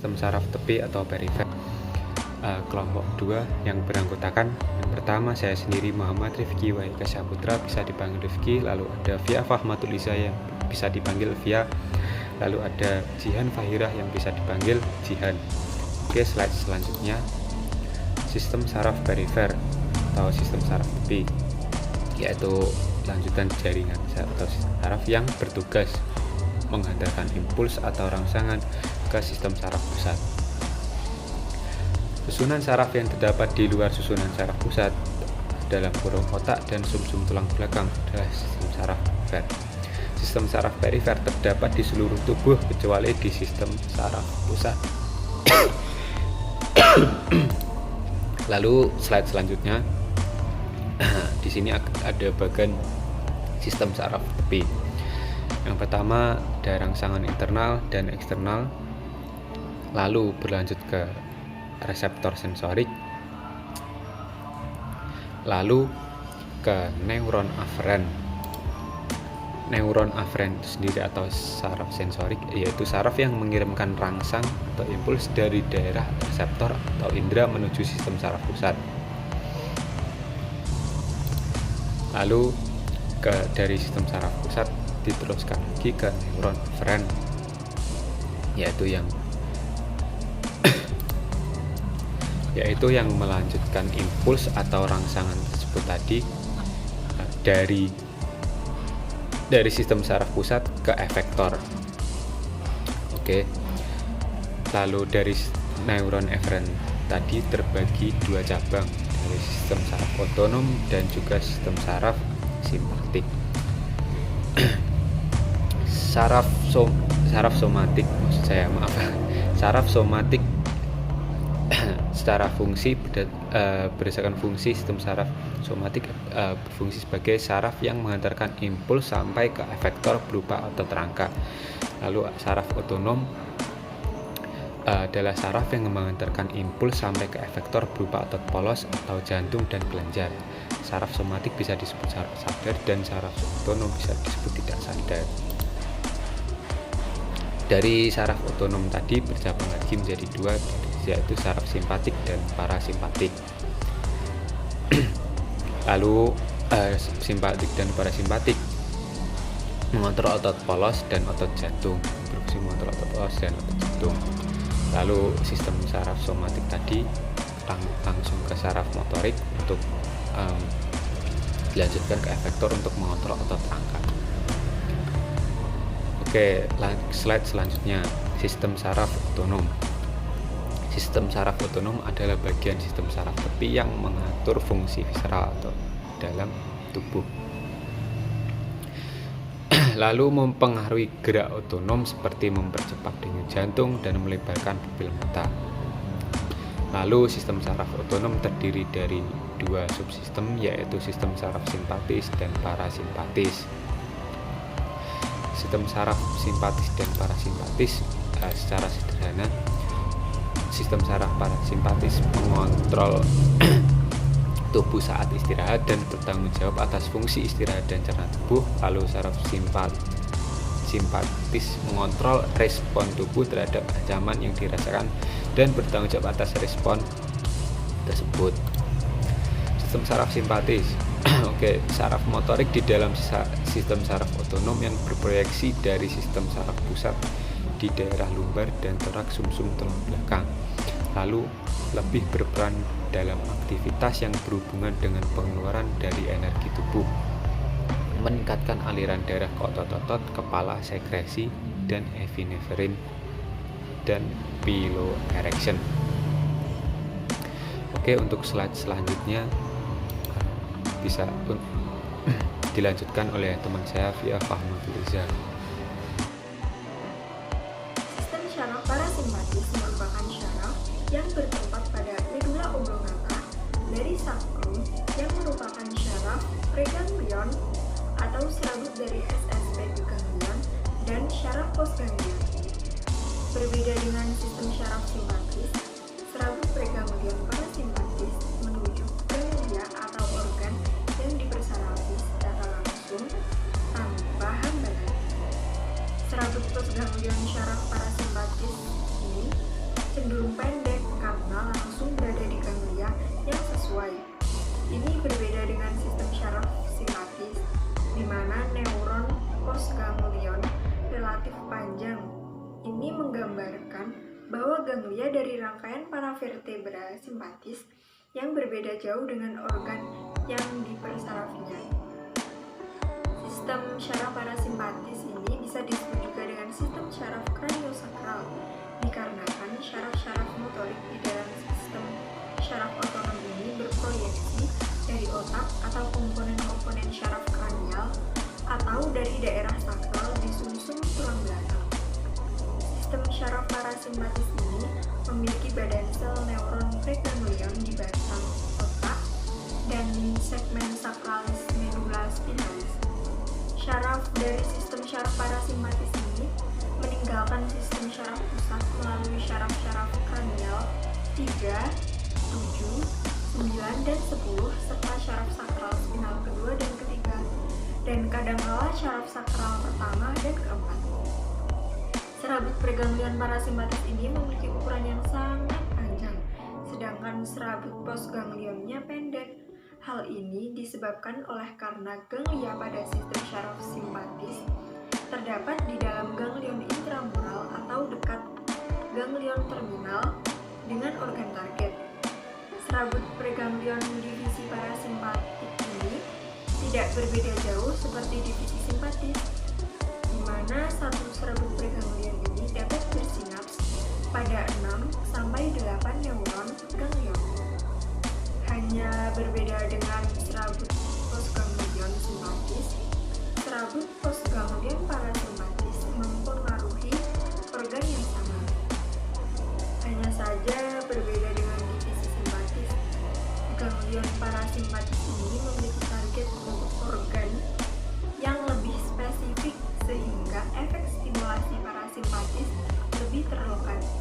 sistem saraf tepi atau perifer. Kelompok 2 yang beranggotakan, yang pertama saya sendiri Muhammad Rifki Waika Saputra, bisa dipanggil Rifki. Lalu ada Via Fahmatul Iza yang bisa dipanggil Via. Lalu ada Jihan Fahirah yang bisa dipanggil Jihan. Oke, slide selanjutnya, sistem saraf perifer atau sistem saraf tepi, yaitu lanjutan jaringan atau sistem saraf yang bertugas menghantarkan impuls atau rangsangan ke sistem saraf pusat. Susunan saraf yang terdapat di luar susunan saraf pusat dalam kurung otak dan sumsum tulang belakang adalah sistem saraf perifer. Sistem saraf perifer terdapat di seluruh tubuh kecuali di sistem saraf pusat. Lalu slide selanjutnya, di sini ada bagian sistem saraf tepi. Yang pertama ada rangsangan internal dan eksternal, lalu berlanjut ke reseptor sensorik, lalu ke neuron aferen. Neuron aferen itu sendiri atau saraf sensorik, yaitu saraf yang mengirimkan rangsang atau impuls dari daerah reseptor atau indera menuju sistem saraf pusat. Lalu dari sistem saraf pusat diteruskan lagi ke neuron aferen, yaitu yang melanjutkan impuls atau rangsangan tersebut tadi dari sistem saraf pusat ke efektor. Oke. Lalu dari neuron eferen tadi terbagi dua cabang, dari sistem saraf otonom dan juga sistem saraf simpatik. Saraf somatik, saraf somatik secara fungsi berdasarkan fungsi sistem saraf somatik berfungsi sebagai saraf yang mengantarkan impuls sampai ke efektor berupa otot rangka. Lalu saraf otonom adalah saraf yang mengantarkan impuls sampai ke efektor berupa otot polos atau jantung dan kelenjar. Saraf somatik bisa disebut saraf sadar dan saraf otonom bisa disebut tidak sadar. Dari saraf otonom tadi bercabang lagi menjadi dua, yaitu saraf simpatik dan parasimpatik. Lalu simpatik dan parasimpatik mengontrol otot polos dan otot jantung, berfungsi mengontrol otot polos dan otot jantung. Lalu sistem saraf somatik tadi langsung ke saraf motorik untuk dilanjutkan ke efektor untuk mengontrol otot rangka. Oke, slide selanjutnya, sistem saraf otonom. Sistem saraf otonom adalah bagian sistem saraf tepi yang mengatur fungsi visceral atau dalam tubuh. Lalu mempengaruhi gerak otonom seperti mempercepat denyut jantung dan melebarkan pupil mata. Lalu sistem saraf otonom terdiri dari dua subsistem, yaitu sistem saraf simpatis dan parasimpatis. Sistem saraf simpatis dan parasimpatis secara sederhana, sistem saraf parasimpatis mengontrol tubuh saat istirahat dan bertanggung jawab atas fungsi istirahat dan cerna tubuh. Lalu saraf simpatis mengontrol respon tubuh terhadap ancaman yang dirasakan dan bertanggung jawab atas respon tersebut. Sistem saraf simpatis. Oke, saraf motorik di dalam sistem saraf otonom yang berproyeksi dari sistem saraf pusat di daerah lumbar dan torak sumsum tulang belakang. Lalu lebih berperan dalam aktivitas yang berhubungan dengan pengeluaran dari energi tubuh, meningkatkan aliran darah ke otot-otot kepala, sekresi, dan epinefrin dan piloerection. Oke, untuk slide selanjutnya bisa dilanjutkan oleh teman saya Via Fahmatul Iza. Sistem syaraf parasimpatis merupakan syaraf yang bertempat pada medula oblongata dari sacrum yang merupakan syaraf preganglion atau serabut dari SSP ganglion dan syaraf postganglion. Berbeda dengan sistem syaraf simpatis, serabut preganglion parasimpatis menuju ganglia atau organ yang dipersarafi secara langsung tanpa hambatan. Serabut postganglion syaraf parasimpatis ini Ini berbeda dengan sistem syaraf simpatis, di mana neuron postganglion relatif panjang. Ini menggambarkan bahwa ganglia dari rangkaian paravertebra simpatis yang berbeda jauh dengan organ yang dipersarafinya. Sistem syaraf parasimpatis ini bisa disebut juga dengan sistem syaraf kraniosakral, dikarenakan syaraf-syaraf motorik di dalam sistem syaraf otonom ini berproyeksi dari otak atau komponen-komponen syaraf kranial atau dari daerah sakral di sumsum tulang belakang. Sistem syaraf parasimpatis ini memiliki badan sel neuron preganglion di batang otak dan segmen sakralis medula spinalis. Syaraf dari sistem syaraf parasimpatis ini meninggalkan sistem syaraf pusat melalui syaraf-syaraf kranial 3, 7, 9, dan 10 serta syaraf sakral spinal kedua dan ketiga, dan kadangkala syaraf sakral pertama dan keempat. Serabut preganglion parasimpatis ini memiliki ukuran yang sangat panjang, sedangkan serabut postganglionnya pendek. Hal ini disebabkan oleh karena ganglia pada sistem syaraf simpatis terdapat di dalam ganglion intramural atau dekat ganglion terminal dengan organ target. Serabut preganglion divisi parasimpatik ini tidak berbeda jauh seperti divisi simpatis, di mana satu serabut preganglion ini dapat bersinaps pada 6-8 neuron ganglion. Hanya berbeda dengan serabut postganglion simpatis, serabut postganglion parasimpatis mempengaruhi organ yang sama. Hanya saja berbeda dengan divisi simpatis, ganglion parasimpatis ini memiliki target untuk organ yang lebih spesifik sehingga efek stimulasi parasimpatis lebih terlokasi.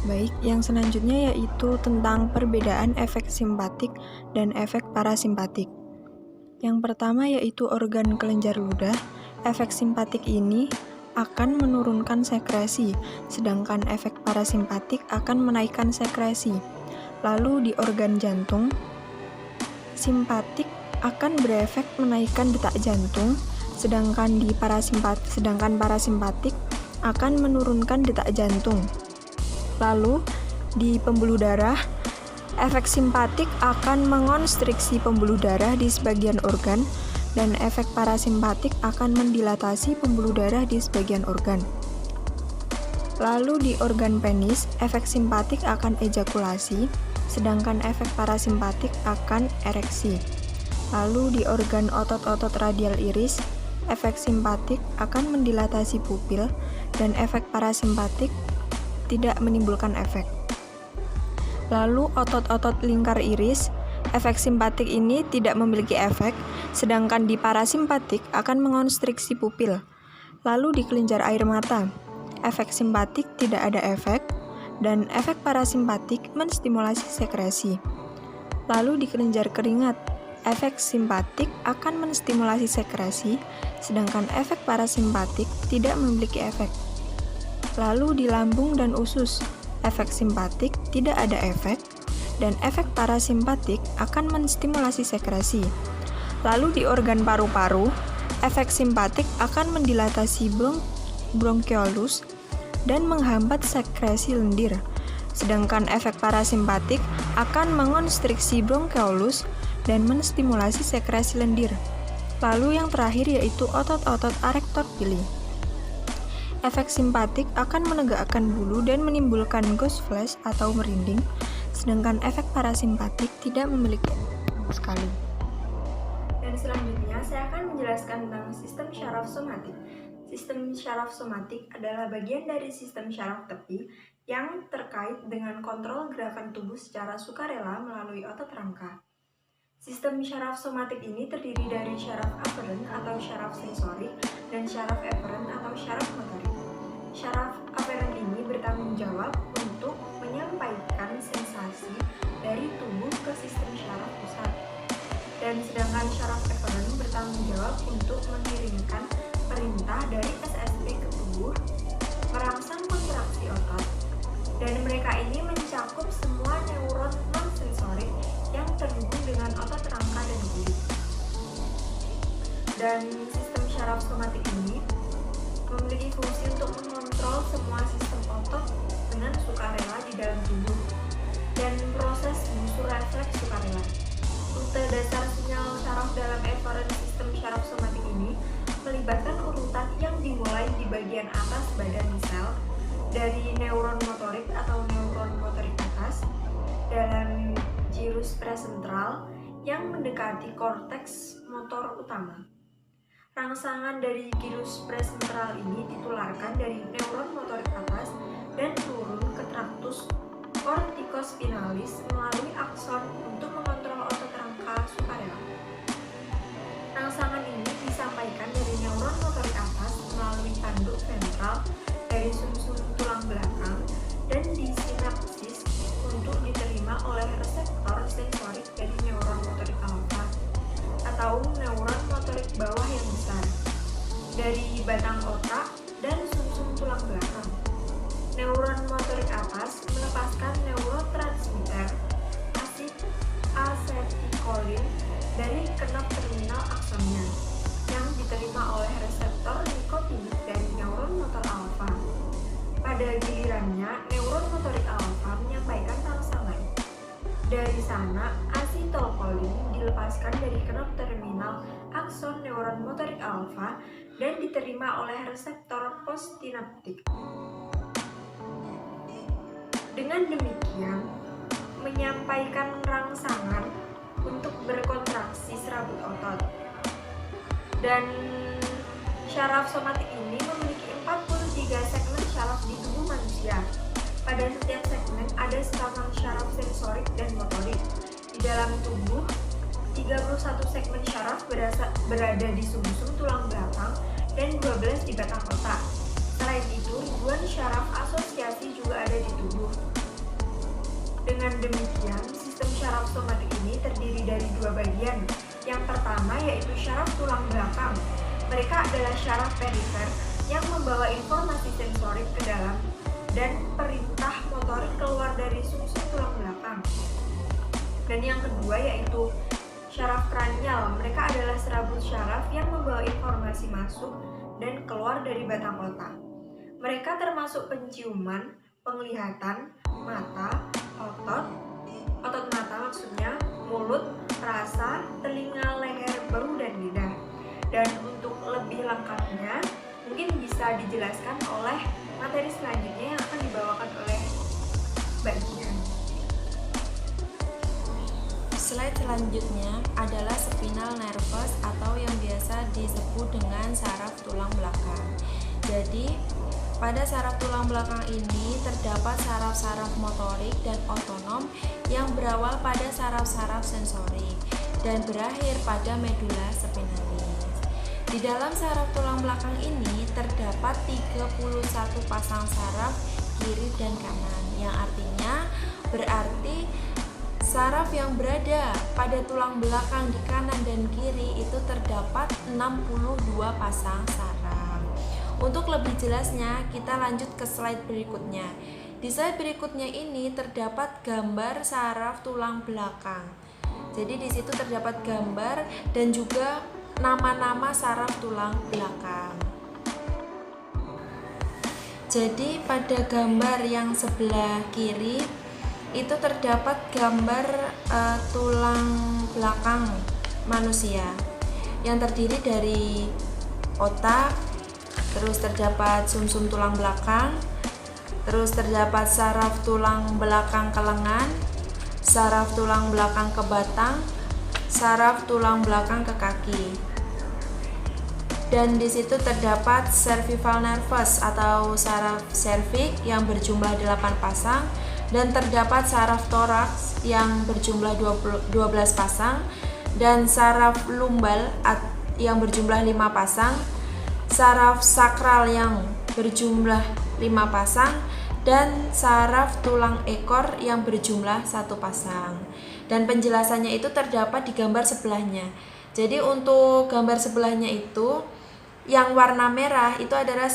Baik, yang selanjutnya yaitu tentang perbedaan efek simpatik dan efek parasimpatik. Yang pertama yaitu organ kelenjar ludah. Efek simpatik ini akan menurunkan sekresi, sedangkan efek parasimpatik akan menaikkan sekresi. Lalu di organ jantung, simpatik akan berefek menaikkan detak jantung, sedangkan parasimpatik akan menurunkan detak jantung. Lalu, di pembuluh darah, efek simpatik akan mengonstriksi pembuluh darah di sebagian organ, dan efek parasimpatik akan mendilatasi pembuluh darah di sebagian organ. Lalu di organ penis, efek simpatik akan ejakulasi, sedangkan efek parasimpatik akan ereksi. Lalu di organ otot-otot radial iris, efek simpatik akan mendilatasi pupil, dan efek parasimpatik tidak menimbulkan efek. Lalu otot-otot lingkar iris, efek simpatik ini tidak memiliki efek, sedangkan di parasimpatik akan mengonstriksi pupil. Lalu di kelenjar air mata, efek simpatik tidak ada efek, dan efek parasimpatik menstimulasi sekresi. Lalu di kelenjar keringat, efek simpatik akan menstimulasi sekresi, sedangkan efek parasimpatik tidak memiliki efek. Lalu di lambung dan usus, efek simpatik tidak ada efek, dan efek parasimpatik akan menstimulasi sekresi. Lalu di organ paru-paru, efek simpatik akan mendilatasi bronkeolus dan menghambat sekresi lendir, sedangkan efek parasimpatik akan mengonstriksi bronkeolus dan menstimulasi sekresi lendir. Lalu yang terakhir yaitu otot-otot arektor pili. Efek simpatik akan menegakkan bulu dan menimbulkan ghost flash atau merinding, sedangkan efek parasimpatik tidak memiliki efek sama sekali. Dan selanjutnya saya akan menjelaskan tentang sistem syaraf somatik. Sistem syaraf somatik adalah bagian dari sistem syaraf tepi yang terkait dengan kontrol gerakan tubuh secara sukarela melalui otot rangka. Sistem syaraf somatik ini terdiri dari syaraf aferen atau syaraf sensorik dan syaraf eferen atau syaraf motorik. Syaraf aferen ini bertanggung jawab untuk menyampaikan sensasi dari tubuh ke sistem syaraf pusat. Dan sedangkan syaraf eferen bertanggung jawab untuk mengirimkan perintah dari SSP ke tubuh, merangsang kontraksi otot, dan mereka ini mencakup semua neuron non-sensorik yang terhubung Dan sistem syaraf somatik ini memiliki fungsi untuk mengontrol semua sistem otot dengan sukarela di dalam tubuh dan proses busur refleks sukarela. Rute dasar sinyal syaraf dalam eferen sistem syaraf somatik ini melibatkan urutan yang dimulai di bagian atas badan sel dari neuron motorik atau neuron motorik atas dalam gyrus presentral yang mendekati korteks motor utama. Rangsangan dari gyrus presentral ini ditularkan dari neuron motorik atas dan turun ke traktus corticospinalis melalui akson untuk mengontrol otot rangka sukarela. Rangsangan ini disampaikan dari neuron motorik atas melalui tanduk ventral dari sumsum tulang belakang dan disinapsis untuk diterima oleh reseptor sensorik dari neuron motorik alfa atau neuron motorik bawah yang besar dari batang otak dan sumsum tulang belakang. Neuron motorik atas melepaskan neurotransmitter asetilkolin dari kenop terminal aksonnya yang diterima oleh reseptor nikotinik dari neuron motor alfa. Pada gilirannya, neuron motorik alfa menyampaikan rangsangan. Dari sana, asetilkolin dilepaskan dari kenop terminal akson neuron motorik alfa dan diterima oleh reseptor postinaptik. Dengan demikian, menyampaikan rangsangan untuk berkontraksi serabut otot. Dan syaraf somatik ini memiliki 43 segmen syaraf di tubuh manusia. Pada setiap segmen ada serapan syaraf sensorik dan motorik. Di dalam tubuh, 31 segmen syaraf berada di sumsum tulang belakang dan 12 di batang otak. Selain itu, ribuan syaraf asosiasi juga ada di tubuh. Dengan demikian, sistem syaraf somatik ini terdiri dari dua bagian. Yang pertama yaitu syaraf tulang belakang. Mereka adalah syaraf perifer yang membawa informasi sensorik ke dalam dan perintah motorik keluar dari sumsum tulang belakang. Dan yang kedua yaitu syaraf kranial. Mereka adalah serabut syaraf yang membawa informasi masuk dan keluar dari batang otak. Mereka termasuk penciuman, penglihatan, mata, otot mata maksudnya, mulut, rasa, telinga, leher, bau, dan lidah. Dan untuk lebih lengkapnya, mungkin bisa dijelaskan oleh materi selanjutnya yang akan dibawakan oleh Mbak Jihan. Slide selanjutnya adalah spinal nervous atau yang biasa disebut dengan saraf tulang belakang. Jadi, pada saraf tulang belakang ini terdapat saraf-saraf motorik dan otonom yang berawal pada saraf-saraf sensorik dan berakhir pada medula spinalis. Di dalam saraf tulang belakang ini terdapat 31 pasang saraf kiri dan kanan, yang artinya berarti saraf yang berada pada tulang belakang di kanan dan kiri itu terdapat 62 pasang saraf. Untuk lebih jelasnya, kita lanjut ke slide berikutnya. Di slide berikutnya ini terdapat gambar saraf tulang belakang. Jadi di situ terdapat gambar dan juga nama-nama saraf tulang belakang. Jadi pada gambar yang sebelah kiri itu terdapat gambar tulang belakang manusia yang terdiri dari otak, terus terdapat sumsum tulang belakang, terus terdapat saraf tulang belakang ke lengan, saraf tulang belakang ke batang, saraf tulang belakang ke kaki. Dan di situ terdapat cervical nervus atau saraf serviks yang berjumlah 8 pasang, dan terdapat saraf toraks yang berjumlah 12 pasang, dan saraf lumbal yang berjumlah 5 pasang, saraf sakral yang berjumlah 5 pasang, dan saraf tulang ekor yang berjumlah 1 pasang. Dan penjelasannya itu terdapat di gambar sebelahnya. Jadi untuk gambar sebelahnya itu yang warna merah itu adalah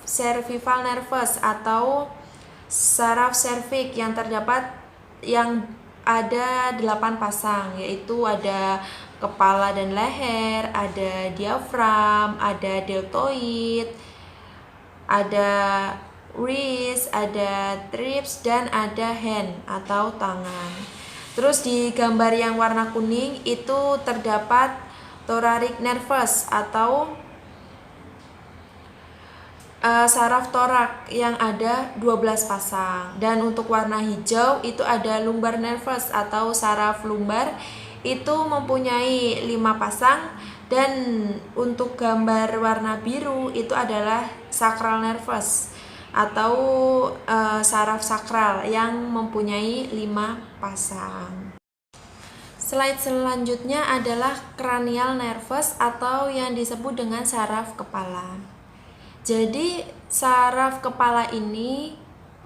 cervical nervus atau saraf serviks yang terdapat yang ada 8 pasang, yaitu ada kepala dan leher, ada diafram, ada deltoid, ada wrist, ada trips, dan ada hand atau tangan. Terus di gambar yang warna kuning itu terdapat thoracic nervus atau saraf torak yang ada 12 pasang. Dan untuk warna hijau itu ada lumbar nervus atau saraf lumbar, itu mempunyai 5 pasang. Dan untuk gambar warna biru itu adalah sacral nervus atau saraf sakral yang mempunyai 5 pasang. Slide selanjutnya adalah cranial nervus atau yang disebut dengan saraf kepala. Jadi saraf kepala ini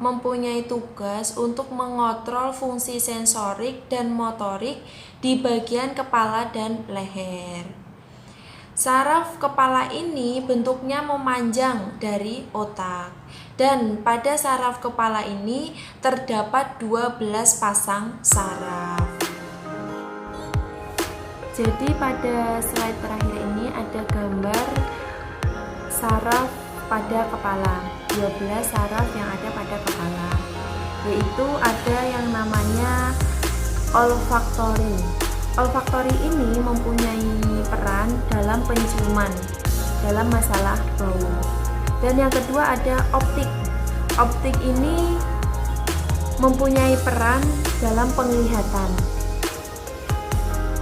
mempunyai tugas untuk mengontrol fungsi sensorik dan motorik di bagian kepala dan leher. Saraf kepala ini bentuknya memanjang dari otak, dan pada saraf kepala ini terdapat 12 pasang saraf. Jadi pada slide terakhir ini ada gambar saraf pada kepala, 12 saraf yang ada pada kepala, yaitu ada yang namanya olfaktori. Olfaktori ini mempunyai peran dalam penciuman dalam masalah bau. Dan yang kedua ada optik. Optik ini mempunyai peran dalam penglihatan.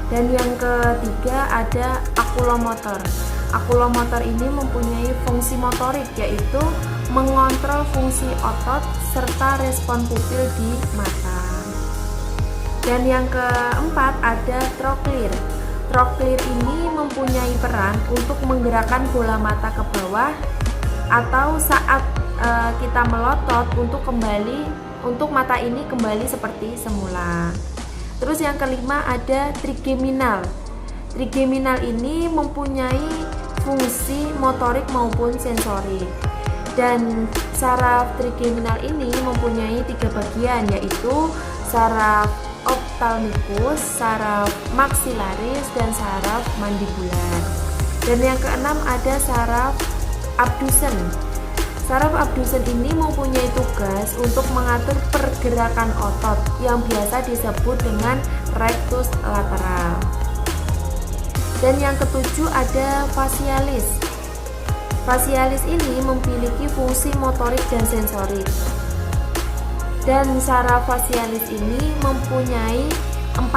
Dan yang ketiga ada akulomotor. Akulomotor ini mempunyai fungsi motorik, yaitu mengontrol fungsi otot serta respon pupil di mata. Dan yang keempat ada troklir. Troklir ini mempunyai peran untuk menggerakkan bola mata ke bawah atau saat kita melotot untuk mata ini kembali seperti semula. Terus yang kelima ada trigeminal. Trigeminal ini mempunyai fungsi motorik maupun sensorik. Dan saraf trigeminal ini mempunyai 3 bagian, yaitu saraf ophthalmicus, saraf maxillaris, dan saraf mandibular. Dan yang keenam ada saraf abdusen. Saraf abdusen ini mempunyai tugas untuk mengatur pergerakan otot yang biasa disebut dengan rectus lateral. Dan yang ketujuh ada facialis. Facialis ini memiliki fungsi motorik dan sensorik. Dan saraf facialis ini mempunyai 4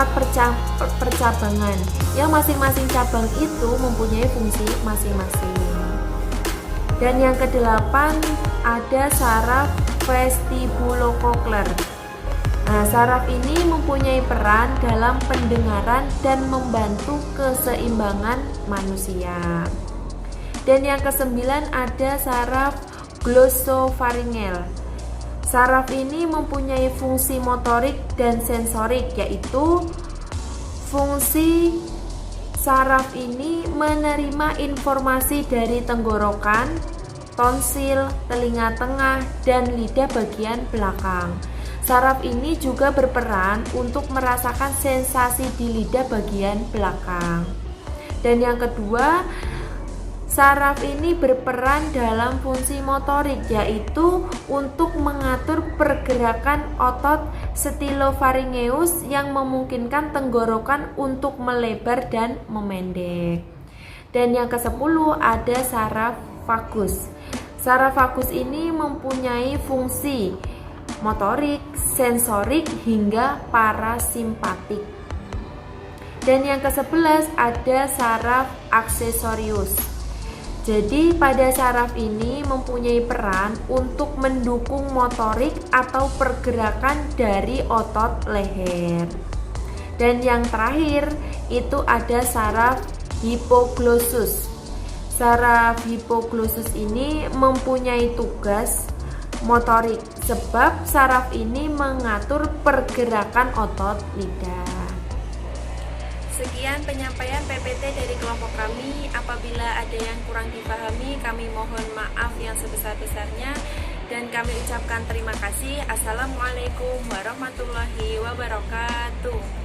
percabangan, yang masing-masing cabang itu mempunyai fungsi masing-masing. Dan yang kedelapan ada saraf vestibulococlear. Nah, saraf ini mempunyai peran dalam pendengaran dan membantu keseimbangan manusia. Dan yang kesembilan ada saraf glossopharyngeal. Saraf ini mempunyai fungsi motorik dan sensorik, yaitu fungsi saraf ini menerima informasi dari tenggorokan, tonsil, telinga tengah, dan lidah bagian belakang. Saraf ini juga berperan untuk merasakan sensasi di lidah bagian belakang. Dan yang kedua, saraf ini berperan dalam fungsi motorik, yaitu untuk mengatur pergerakan otot stylofaringeus yang memungkinkan tenggorokan untuk melebar dan memendek. Dan yang ke-10 ada saraf vagus. Saraf vagus ini mempunyai fungsi motorik, sensorik, hingga parasimpatik. Dan yang ke-11 ada saraf aksesorius. Jadi pada saraf ini mempunyai peran untuk mendukung motorik atau pergerakan dari otot leher. Dan yang terakhir itu ada saraf hipoglossus. Saraf hipoglossus ini mempunyai tugas motorik sebab saraf ini mengatur pergerakan otot lidah. Sekian penyampaian PPT dari kelompok kami. Apabila ada yang kurang dipahami, kami mohon maaf yang sebesar-besarnya. Dan kami ucapkan terima kasih. Assalamualaikum warahmatullahi wabarakatuh.